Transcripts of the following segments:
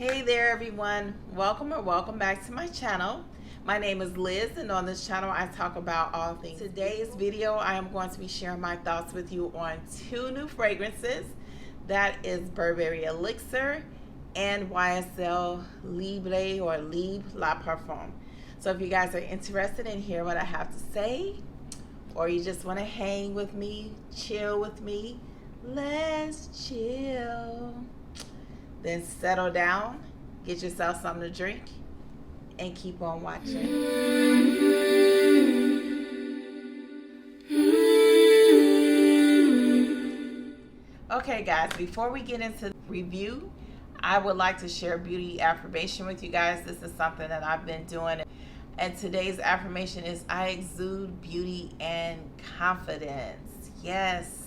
Hey there everyone, welcome or welcome back to my channel. My name is Liz and on this channel I talk about all things. Today's video I am going to be sharing my thoughts with you on two new fragrances. That is Burberry Elixir and YSL Libre or Libre Le Perfume. So if you guys are interested in hearing what I have to say, or you just want to hang with me, chill with me, let's chill. Then settle down, get yourself something to drink, and keep on watching. Okay guys, before we get into the review, I would like to share a beauty affirmation with you guys. This is something that I've been doing. And today's affirmation is, I exude beauty and confidence. Yes.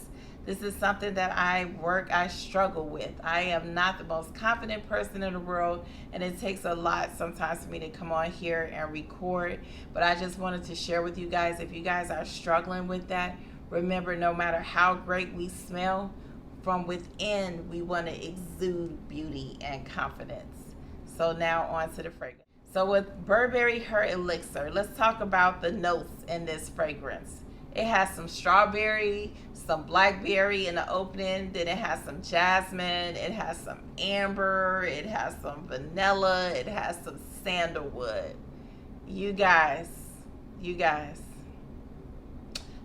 This is something that I struggle with. I am not the most confident person in the world, and it takes a lot sometimes for me to come on here and record. But I just wanted to share with you guys, if you guys are struggling with that, remember, no matter how great we smell, from within, we want to exude beauty and confidence. So now on to the fragrance. So with Burberry Her Elixir, let's talk about the notes in this fragrance. It has some strawberry, some blackberry in the opening, then it has some jasmine, it has some amber, it has some vanilla, it has some sandalwood. You guys,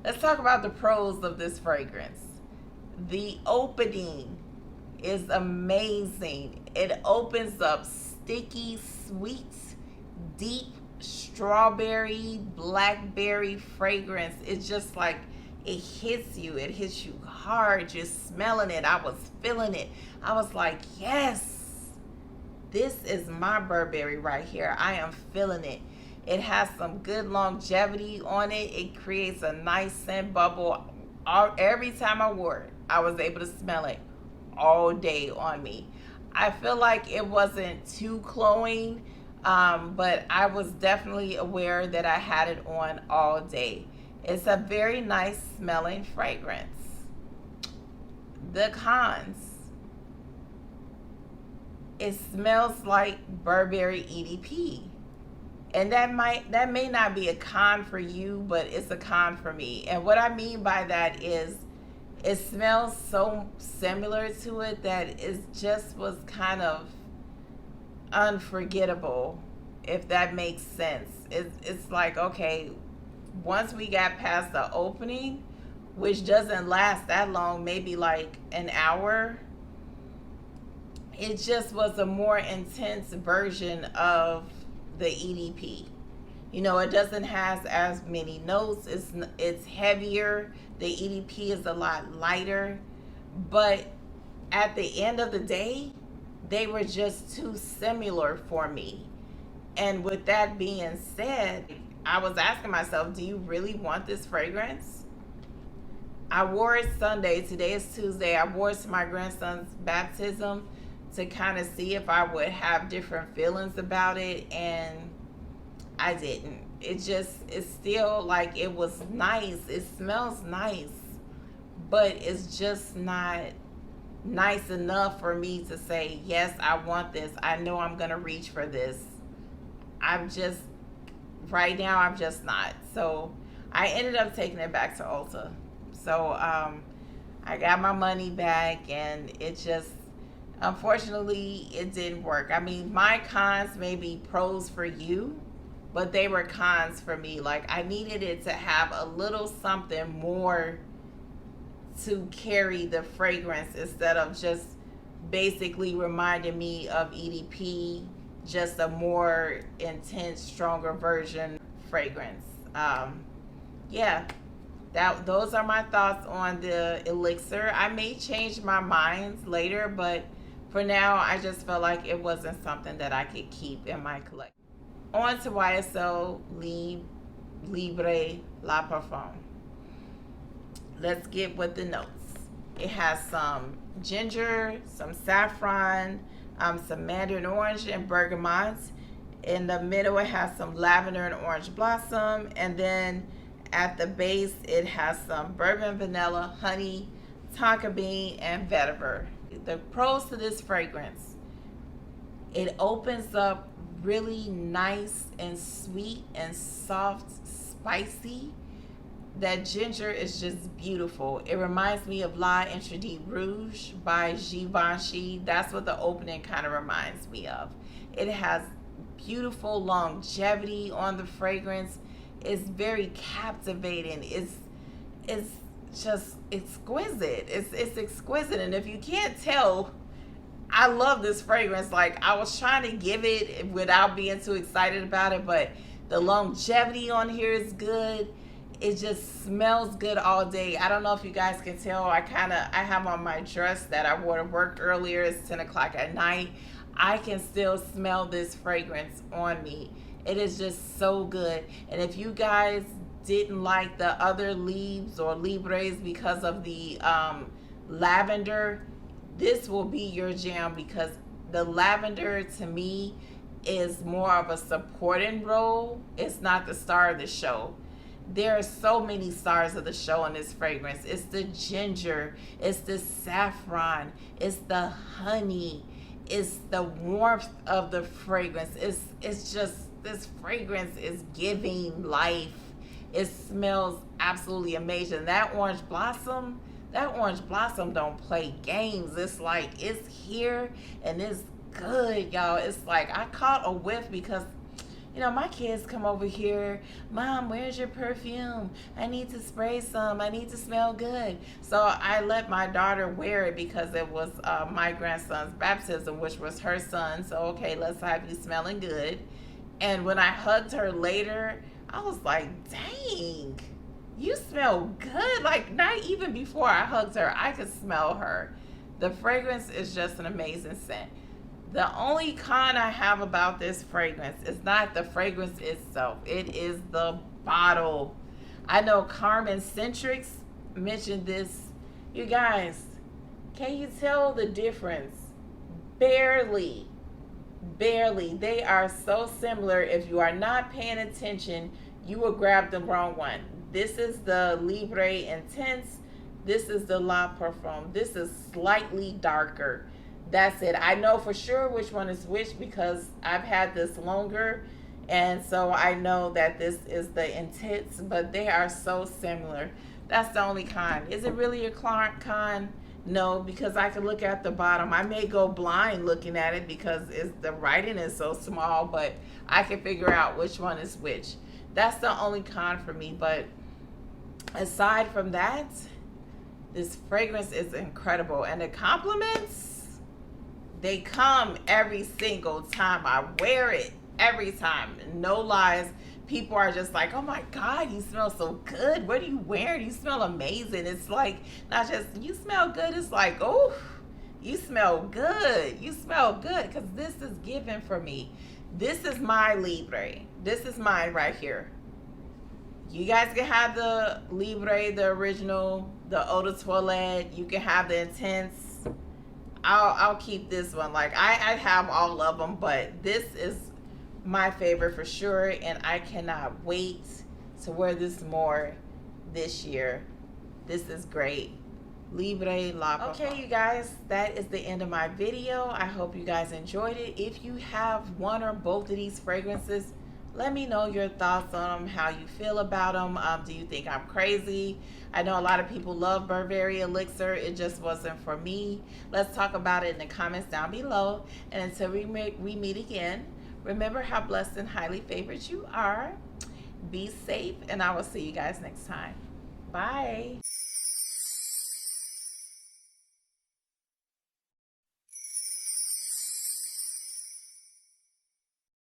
let's talk about the pros of this fragrance. The opening is amazing. It opens up sticky, sweet, deep strawberry, blackberry fragrance. It's just like, it hits you hard. You're smelling it. I was feeling it. I was like, yes, this is my Burberry right here. I am feeling it. It has some good longevity on it. It creates a nice scent bubble. Every time I wore it, I was able to smell it all day on me. I feel like it wasn't too cloying, but I was definitely aware that I had it on all day. It's a very nice smelling fragrance. The cons: it smells like Burberry Edp. And that may not be a con for you, but it's a con for me. And what I mean by that is, it smells so similar to it that it just was kind of unforgettable, if that makes sense. It's like, okay, once we got past the opening, which doesn't last that long, maybe like an hour, it just was a more intense version of the EDP. You know, it doesn't have as many notes. It's heavier. The EDP is a lot lighter. But at the end of the day, they were just too similar for me. And with that being said, I was asking myself, do you really want this fragrance? I wore it Sunday. Today is Tuesday. I wore it to my grandson's baptism to kind of see if I would have different feelings about it, and I didn't. It's still like, it was nice. It smells nice, but it's just not nice enough for me to say, yes, I want this. I know I'm going to reach for this. Right now, I'm just not. So I ended up taking it back to Ulta. So I got my money back, and it just, unfortunately, it didn't work. I mean, my cons may be pros for you, but they were cons for me. Like, I needed it to have a little something more to carry the fragrance, instead of just basically reminding me of EDP, just a more intense, stronger version fragrance. Yeah, those are my thoughts on the Elixir. I may change my mind later, but for now, I just felt like it wasn't something that I could keep in my collection. On to YSL Libre Le Perfume. Let's get with the notes. It has some ginger, some saffron, some mandarin orange and bergamot. In the middle, it has some lavender and orange blossom. And then at the base, it has some bourbon, vanilla, honey, tonka bean, and vetiver. The pros to this fragrance: It opens up really nice and sweet and soft, spicy. That ginger is just beautiful. It reminds me of La Interdite Rouge by Givenchy. That's what the opening kind of reminds me of. It has beautiful longevity on the fragrance. It's very captivating. It's just exquisite. It's exquisite. And if you can't tell, I love this fragrance. Like, I was trying to give it without being too excited about it, but the longevity on here is good. It just smells good all day. I don't know if you guys can tell. I have on my dress that I wore to work earlier. It's 10 o'clock at night. I can still smell this fragrance on me. It is just so good. And if you guys didn't like the other Libres or Libres because of the lavender, this will be your jam, because the lavender to me is more of a supporting role. It's not the star of the show. There are so many stars of the show in this fragrance. It's the ginger, it's the saffron, it's the honey, it's the warmth of the fragrance. It's just, this fragrance is giving life. It smells absolutely amazing. That orange blossom don't play games. It's like, it's here and it's good, y'all. It's like, I caught a whiff because, you know, my kids come over here, Mom, where's your perfume? I need to spray some. I need to smell good. So I let my daughter wear it because it was my grandson's baptism, which was her son. So, okay, let's have you smelling good. And when I hugged her later, I was like, dang, you smell good. Like, not even before I hugged her, I could smell her. The fragrance is just an amazing scent. The only con I have about this fragrance is not the fragrance itself. It is the bottle. I know Carmen Scentrix mentioned this. You guys, can you tell the difference? Barely. Barely. They are so similar. If you are not paying attention, you will grab the wrong one. This is the Libre Intense. This is the La Parfum. This is slightly darker. That's it. I know for sure which one is which because I've had this longer, and so I know that this is the Intense, but they are so similar. That's the only con. Is it really a con? No, because I can look at the bottom. I may go blind looking at it because the writing is so small, but I can figure out which one is which. That's the only con for me, but aside from that, this fragrance is incredible, and the compliments, they come every single time I wear it. Every time. No lies. People are just like, oh my God, you smell so good. What are you wearing? You smell amazing. It's like, not just, you smell good. It's like, oh, you smell good. You smell good. Because this is given for me. This is my Libre. This is mine right here. You guys can have the Libre, the original, the Eau de Toilette. You can have the Intense. I'll keep this one. Like, I have all of them, but this is my favorite for sure, and I cannot wait to wear this more this year. This is great. Libre La Parfum. Okay, you guys, that is the end of my video. I hope you guys enjoyed it. If you have one or both of these fragrances, let me know your thoughts on them, how you feel about them. Do you think I'm crazy? I know a lot of people love Burberry Elixir. It just wasn't for me. Let's talk about it in the comments down below. And until we meet again, remember how blessed and highly favored you are. Be safe, and I will see you guys next time. Bye.